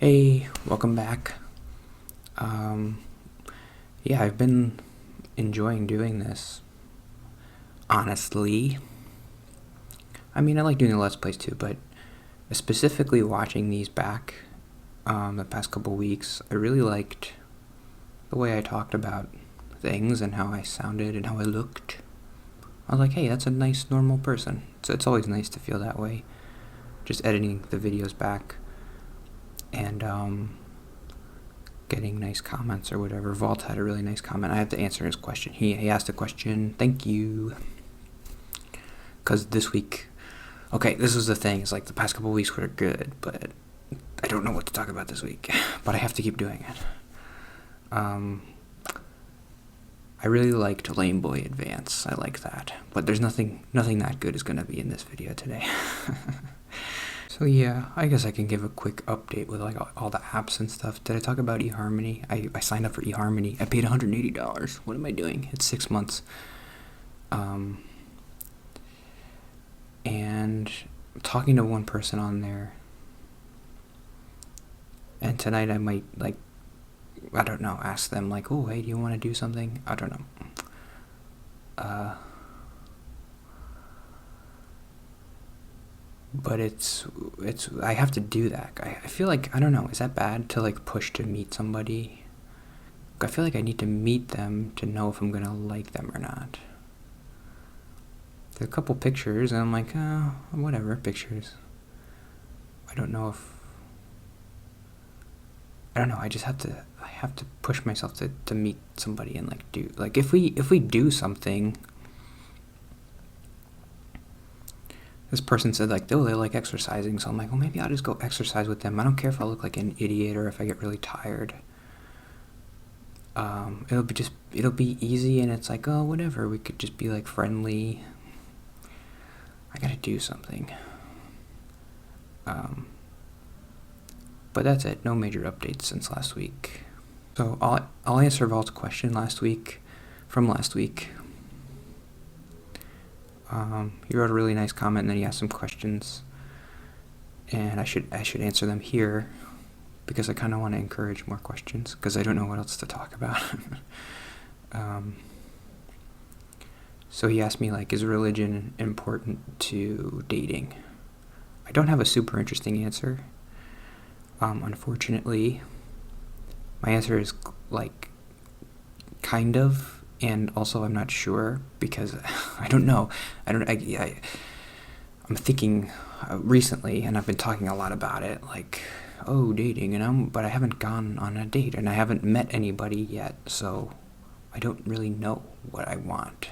Hey, welcome back. Yeah, I've been enjoying doing this. Honestly, I mean, I like doing the Let's Plays too, but specifically watching these back the past couple weeks, I really liked the way I talked about things and how I sounded and how I looked. I was like, hey, that's a nice, normal person. So it's always nice to feel that way. Just editing the videos back and getting nice comments or whatever. Vault had a really nice comment. I have to answer his question. He asked a question. Thank you. Because this week, okay, this was the thing. It's like the past couple weeks were good, but I don't know what to talk about this week. But I have to keep doing it. I really liked Lame Boy Advance. I like that. But there's nothing that good is going to be in this video today. So yeah, I guess I can give a quick update with like all the apps and stuff. Did I talk about eHarmony? I signed up for eHarmony. I paid $180. What am I doing? It's 6 months. And talking to one person on there. And tonight I might, like, I don't know, ask them like, oh, hey, do you want to do something? I don't know. But it's I have to do that. I feel like, I don't know, is that bad to like push to meet somebody? I feel like I need to meet them to know if I'm gonna like them or not. There's a couple pictures and I'm like, oh, whatever, pictures. I don't know, I just have to push myself to meet somebody and like do, like if we do something. This person said like, oh, they like exercising, so I'm like, well, maybe I'll just go exercise with them. I don't care if I look like an idiot or if I get really tired. It'll be easy, and it's like, oh, whatever, we could just be like friendly. I gotta do something. But that's it. No major updates since last week. So I'll answer Vault's question from last week. He wrote a really nice comment, and then he asked some questions, and I should answer them here because I kind of want to encourage more questions because I don't know what else to talk about. So he asked me, like, is religion important to dating? I don't have a super interesting answer. Unfortunately, my answer is like kind of. And also, I'm not sure because I don't know. I'm thinking recently, and I've been talking a lot about it, like, oh, dating, but I haven't gone on a date, and I haven't met anybody yet, so I don't really know what I want.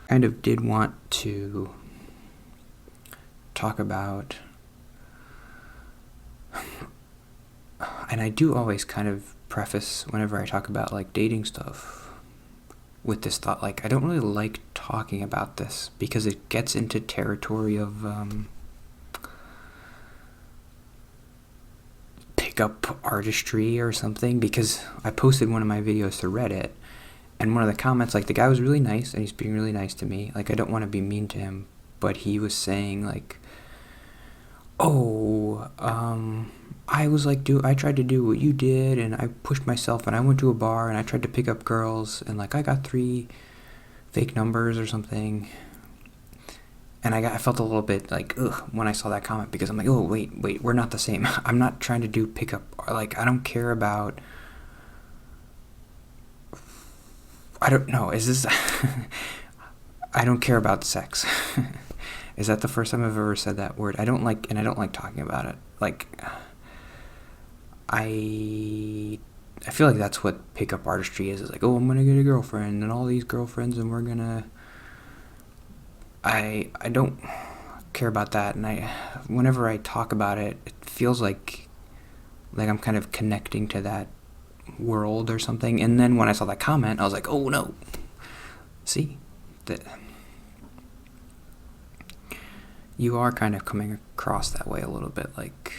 I kind of did want to talk about, and I do always kind of preface whenever I talk about like dating stuff with this thought, like, I don't really like talking about this because it gets into territory of pickup artistry or something, because I posted one of my videos to Reddit, and one of the comments, like, the guy was really nice and he's being really nice to me, like, I don't want to be mean to him, but he was saying like, oh, I tried to do what you did, and I pushed myself, and I went to a bar, and I tried to pick up girls, and like I got 3 fake numbers or something, and I felt a little bit like, ugh, when I saw that comment, because I'm like, oh, wait, we're not the same. I'm not trying to do pickup, like, I don't care about, I don't know, is this, I don't care about sex. Is that the first time I've ever said that word? I don't like talking about it. Like, I feel like that's what pickup artistry is. It's like, oh, I'm gonna get a girlfriend and all these girlfriends, and we're gonna. I don't care about that, and whenever I talk about it, it feels like I'm kind of connecting to that world or something. And then when I saw that comment, I was like, oh no, see, that you are kind of coming across that way a little bit, like.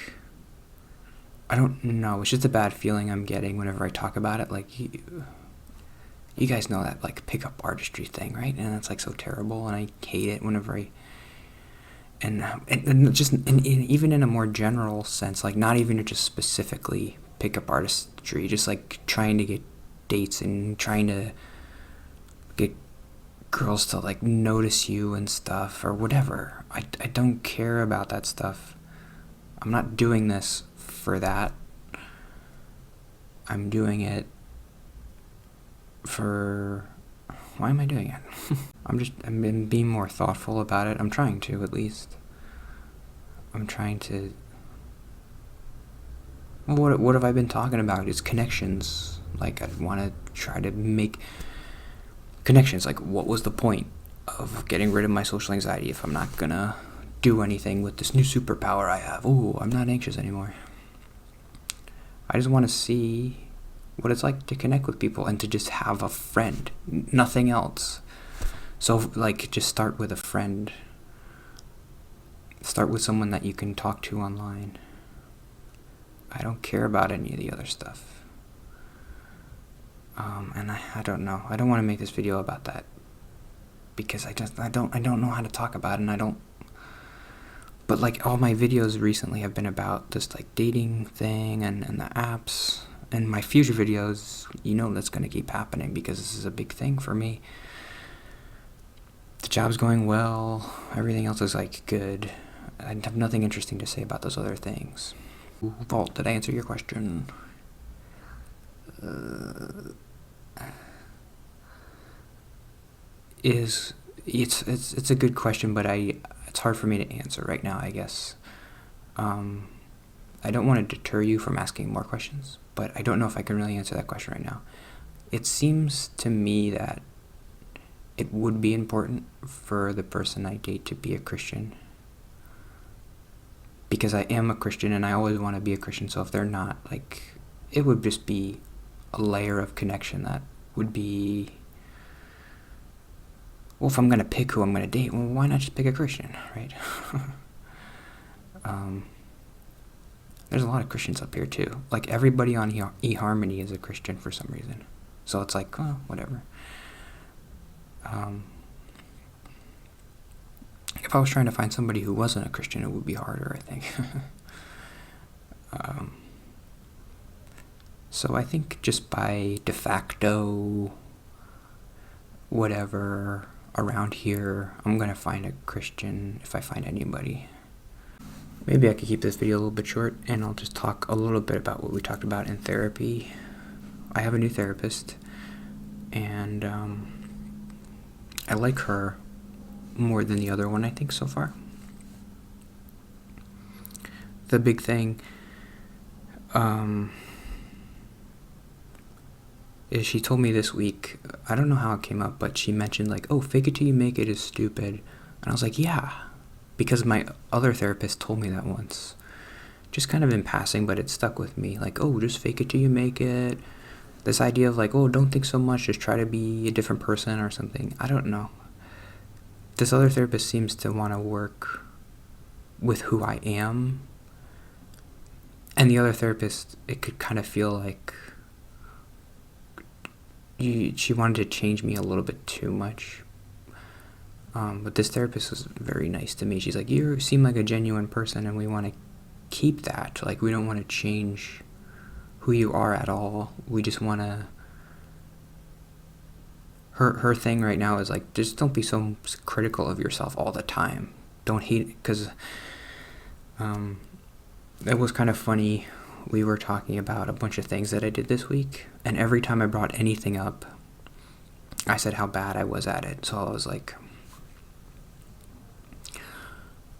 I don't know, it's just a bad feeling I'm getting whenever I talk about it, like, you guys know that, like, pickup artistry thing, right? And it's, like, so terrible, and I hate it whenever and just even in a more general sense, like not even just specifically pickup artistry, just like trying to get dates and trying to get girls to like notice you and stuff or whatever. I don't care about that stuff. I'm not doing this for that. I'm doing it for... Why am I doing it? I'm being more thoughtful about it. I'm trying to, at least. I'm trying to... What have I been talking about? It's connections. Like, I want to try to make connections. Like, what was the point of getting rid of my social anxiety if I'm not gonna do anything with this new superpower I have? Ooh, I'm not anxious anymore. I just want to see what it's like to connect with people and to just have a friend. Nothing else. So, like, just start with a friend. Start with someone that you can talk to online. I don't care about any of the other stuff. And I don't know. I don't want to make this video about that because I don't know how to talk about it, and I don't. But like all my videos recently have been about this like dating thing and the apps, and my future videos, you know, that's going to keep happening because this is a big thing for me. The job's going well. Everything else is like good. I have nothing interesting to say about those other things. Vault, did I answer your question? It's a good question, but it's hard for me to answer right now, I guess. I don't want to deter you from asking more questions, but I don't know if I can really answer that question right now. It seems to me that it would be important for the person I date to be a Christian, because I am a Christian and I always want to be a Christian. So if they're not, like, it would just be a layer of connection that would be... Well, if I'm going to pick who I'm going to date, well, why not just pick a Christian, right? There's a lot of Christians up here, too. Like, everybody on eHarmony is a Christian for some reason. So it's like, oh, whatever. If I was trying to find somebody who wasn't a Christian, it would be harder, I think. So I think just by de facto, whatever, around here, I'm going to find a Christian if I find anybody. Maybe I could keep this video a little bit short, and I'll just talk a little bit about what we talked about in therapy. I have a new therapist, and I like her more than the other one, I think, so far. The big thing is she told me this week, I don't know how it came up, but she mentioned like, oh, fake it till you make it is stupid. And I was like, yeah, because my other therapist told me that once. Just kind of in passing, but it stuck with me. Like, oh, just fake it till you make it. This idea of like, oh, don't think so much, just try to be a different person or something. I don't know. This other therapist seems to want to work with who I am. And the other therapist, it could kind of feel like she wanted to change me a little bit too much. But this therapist was very nice to me. She's like, you seem like a genuine person, and we want to keep that. Like, we don't want to change who you are at all. We just want to... Her thing right now is like, just don't be so critical of yourself all the time. Don't hate it, because it was kind of funny. We were talking about a bunch of things that I did this week, and every time I brought anything up, I said how bad I was at it. So I was like,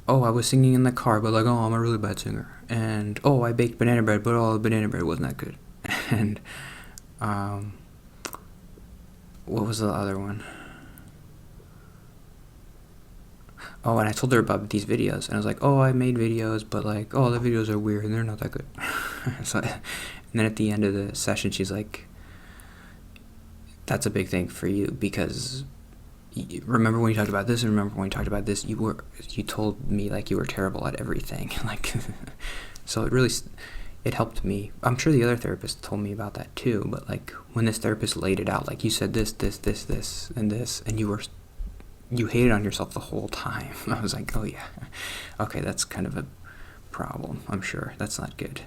oh, I was singing in the car, but like, oh, I'm a really bad singer. And, oh, I baked banana bread, but oh, the banana bread wasn't that good. And, what was the other one? Oh, and I told her about these videos, and I was like, oh, I made videos, but like, oh, the videos are weird, and they're not that good. And then at the end of the session, she's like, that's a big thing for you, because remember when you talked about this, and remember when you talked about this, you told me like you were terrible at everything. Like, so it helped me. I'm sure the other therapist told me about that too, but like when this therapist laid it out, like, you said this, and this, and you were you hated on yourself the whole time. I was like, oh yeah, okay, that's kind of a problem, I'm sure. That's not good.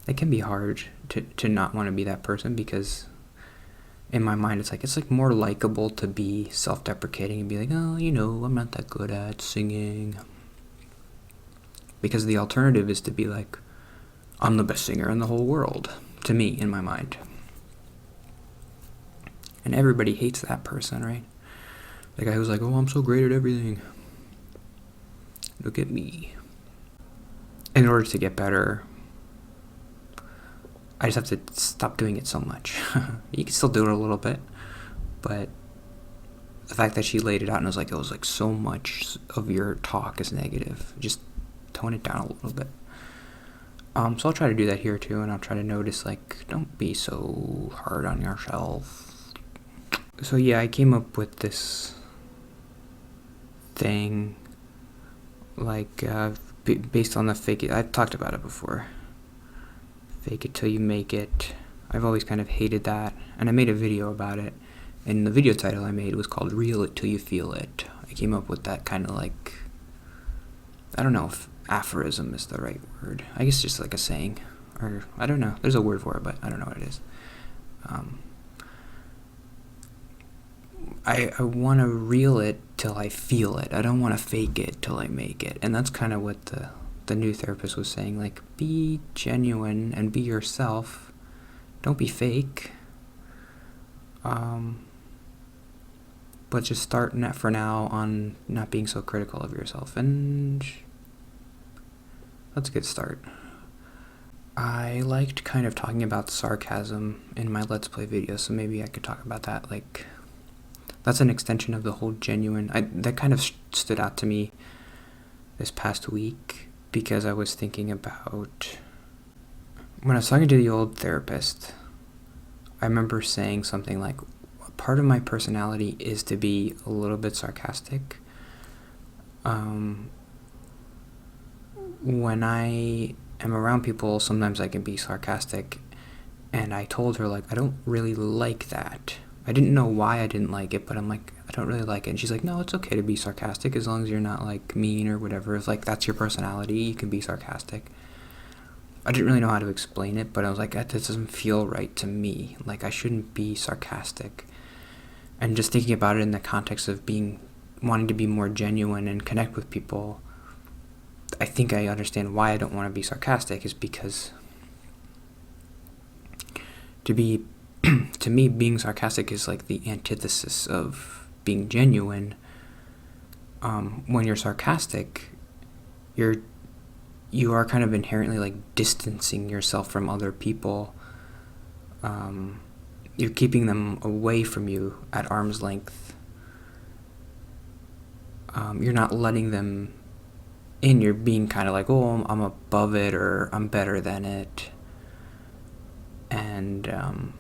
It can be hard to not want to be that person, because in my mind it's like more likable to be self-deprecating and be like, oh, I'm not that good at singing. Because the alternative is to be like, I'm the best singer in the whole world, to me, in my mind. And everybody hates that person, right? The guy who's like, oh, I'm so great at everything. Look at me. In order to get better, I just have to stop doing it so much. You can still do it a little bit, but the fact that she laid it out and was like, it was like so much of your talk is negative. Just tone it down a little bit. So I'll try to do that here too, and I'll try to notice, like, don't be so hard on yourself. So yeah, I came up with this thing, like, based on the fake it. I've talked about it before. Fake it till you make it. I've always kind of hated that, and I made a video about it, and the video title I made was called Reel It Till You Feel It. I came up with that kind of like, I don't know if aphorism is the right word. I guess just like a saying, or I don't know. There's a word for it, but I don't know what it is. I want to reel it till I feel it. I don't want to fake it till I make it. And that's kind of what the new therapist was saying. Like, be genuine and be yourself. Don't be fake. But just start for now on not being so critical of yourself. And that's a good start. I liked kind of talking about sarcasm in my Let's Play videos, so maybe I could talk about that. Like, that's an extension of the whole genuine. That kind of stood out to me this past week, because I was thinking about, when I was talking to the old therapist, I remember saying something like, part of my personality is to be a little bit sarcastic. When I am around people, sometimes I can be sarcastic, and I told her, like, I don't really like that. I didn't know why I didn't like it, but I'm like, I don't really like it. And she's like, no, it's okay to be sarcastic as long as you're not, like, mean or whatever. If, like, that's your personality, you can be sarcastic. I didn't really know how to explain it, but I was like, that doesn't feel right to me. Like, I shouldn't be sarcastic. And just thinking about it in the context of wanting to be more genuine and connect with people, I think I understand why I don't want to be sarcastic, is because to me, being sarcastic is like the antithesis of being genuine. When you're sarcastic, you are kind of inherently like distancing yourself from other people. You're keeping them away from you at arm's length. You're not letting them in. You're being kind of like, oh, I'm above it, or I'm better than it. And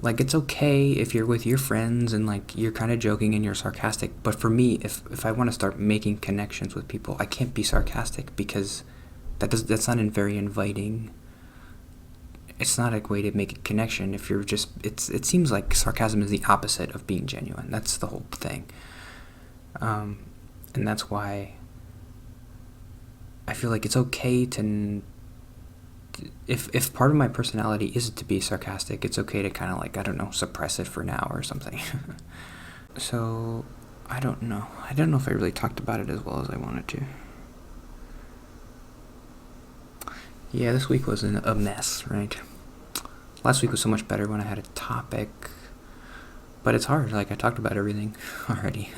like, it's okay if you're with your friends and like you're kind of joking and you're sarcastic, but for me, if I want to start making connections with people, I can't be sarcastic, because that's not very inviting. It's not a way to make a connection. If you're just, it seems like sarcasm is the opposite of being genuine. That's the whole thing. And that's why I feel like it's okay to, if part of my personality is to be sarcastic, it's okay to kind of like, I don't know, suppress it for now or something. So, I don't know if I really talked about it as well as I wanted to. Yeah, this week was a mess, right? Last week was so much better when I had a topic, but it's hard. Like, I talked about everything already.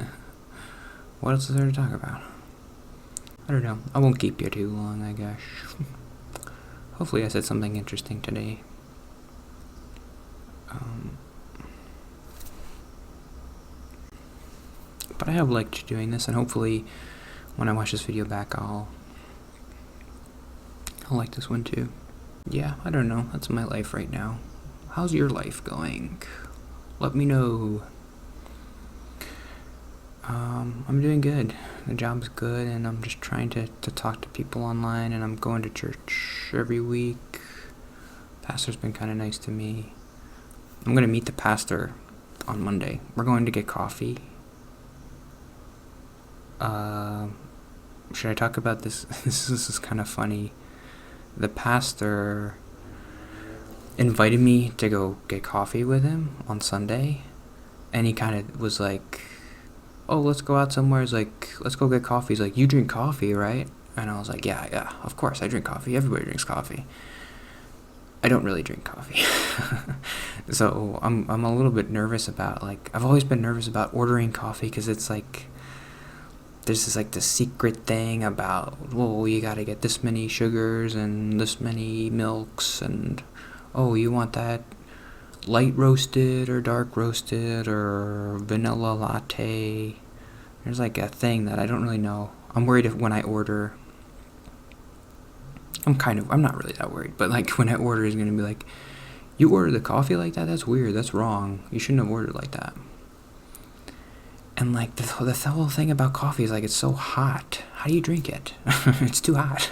What else is there to talk about? I don't know. I won't keep you too long, I guess. Hopefully I said something interesting today. But I have liked doing this, and hopefully when I watch this video back, I'll like this one too. Yeah, I don't know. That's my life right now. How's your life going? Let me know. I'm doing good. The job's good, and I'm just trying to talk to people online, and I'm going to church every week. Pastor's been kind of nice to me. I'm going to meet the pastor on Monday. We're going to get coffee. Should I talk about this? This is kind of funny. The pastor invited me to go get coffee with him on Sunday, and he kind of was like, oh, let's go out somewhere. He's like, let's go get coffee. He's like, you drink coffee, right? And I was like, yeah, of course I drink coffee. Everybody drinks coffee. I don't really drink coffee. So I'm a little bit nervous about, like, I've always been nervous about ordering coffee because it's like, there's this like the secret thing about, well, you gotta get this many sugars and this many milks, and oh, you want that light roasted or dark roasted or vanilla latte. There's like a thing that I don't really know. I'm worried if when I order, I'm not really that worried, but like when I order, is gonna be like, you ordered the coffee like that? That's weird. That's wrong. You shouldn't have ordered like that. And like the whole thing about coffee is like, it's so hot. How do you drink it? It's too hot.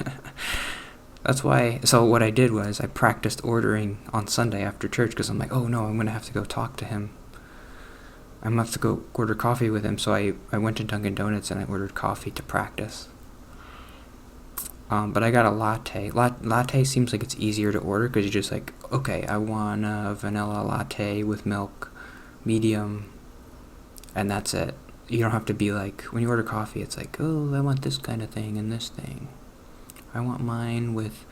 That's why. So what I did was I practiced ordering on Sunday after church because I'm like, oh no, I'm gonna have to go talk to him. I'm gonna have to go order coffee with him. So I went to Dunkin' Donuts and I ordered coffee to practice. But I got a latte. Latte seems like it's easier to order because you're just like, okay, I want a vanilla latte with milk, medium, and that's it. You don't have to be like, when you order coffee, it's like, oh, I want this kind of thing and this thing. I want mine with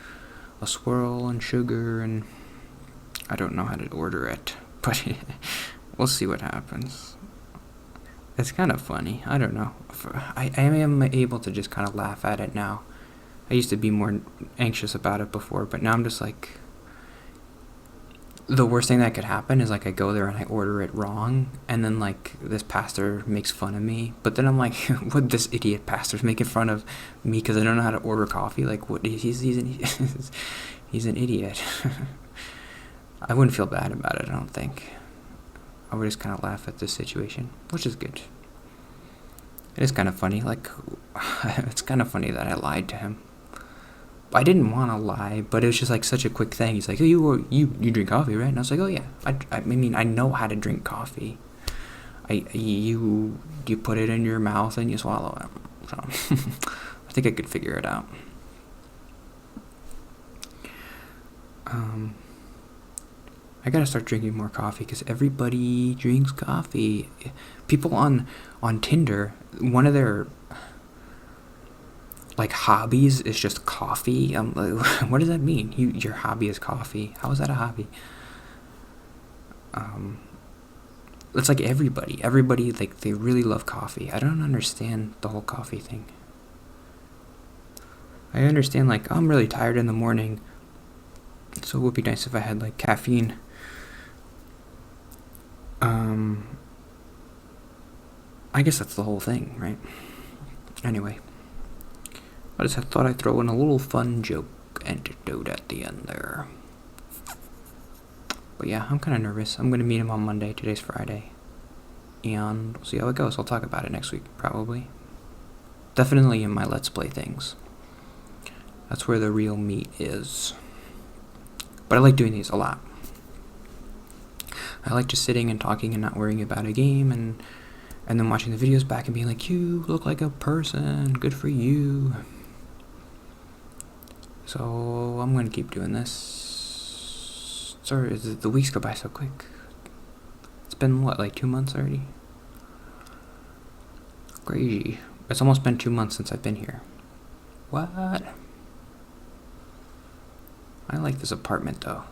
a swirl and sugar, and I don't know how to order it, but we'll see what happens. It's kind of funny. I don't know. I am able to just kind of laugh at it now. I used to be more anxious about it before, but now I'm just like, the worst thing that could happen is like I go there and I order it wrong, and then like this pastor makes fun of me. But then I'm like, what, this idiot pastor's making fun of me because I don't know how to order coffee? Like, what? He's an idiot. I wouldn't feel bad about it, I don't think. I would just kind of laugh at this situation, which is good. It is kind of funny. Like, it's kind of funny that I lied to him. I didn't want to lie, but it was just like such a quick thing. He's like, oh, you drink coffee, right? And I was like, oh yeah. I mean, I know how to drink coffee. You put it in your mouth and you swallow it. So I think I could figure it out. I gotta start drinking more coffee because everybody drinks coffee. People on Tinder, one of their like hobbies is just coffee. I'm like, what does that mean? Your hobby is coffee. How is that a hobby? It's like everybody like they really love coffee. I don't understand the whole coffee thing. I understand like, oh, I'm really tired in the morning, so it would be nice if I had like caffeine. I guess that's the whole thing, right? Anyway, I just thought I'd throw in a little fun joke anecdote at the end there. But yeah, I'm kind of nervous. I'm going to meet him on Monday. Today's Friday. And we'll see how it goes. I'll talk about it next week, probably. Definitely in my Let's Play things. That's where the real meat is. But I like doing these a lot. I like just sitting and talking and not worrying about a game, and then watching the videos back and being like, you look like a person, good for you. So I'm going to keep doing this. Sorry, the weeks go by so quick. It's been, what, like 2 months already? Crazy. It's almost been 2 months since I've been here. What? I like this apartment, though.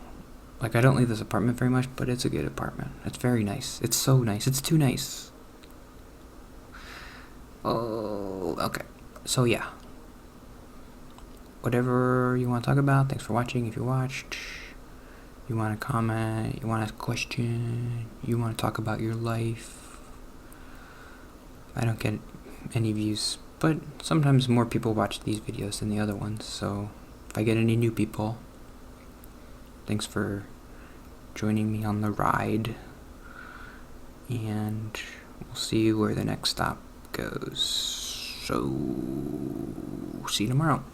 Like, I don't leave this apartment very much, but it's a good apartment. It's very nice. It's so nice. It's too nice. Oh, okay. So, yeah. Whatever you want to talk about, thanks for watching. If you watched, you want to comment, you want to ask a question, you want to talk about your life. I don't get any views, but sometimes more people watch these videos than the other ones. So, if I get any new people, thanks for joining me on the ride, and we'll see where the next stop goes. So, see you tomorrow.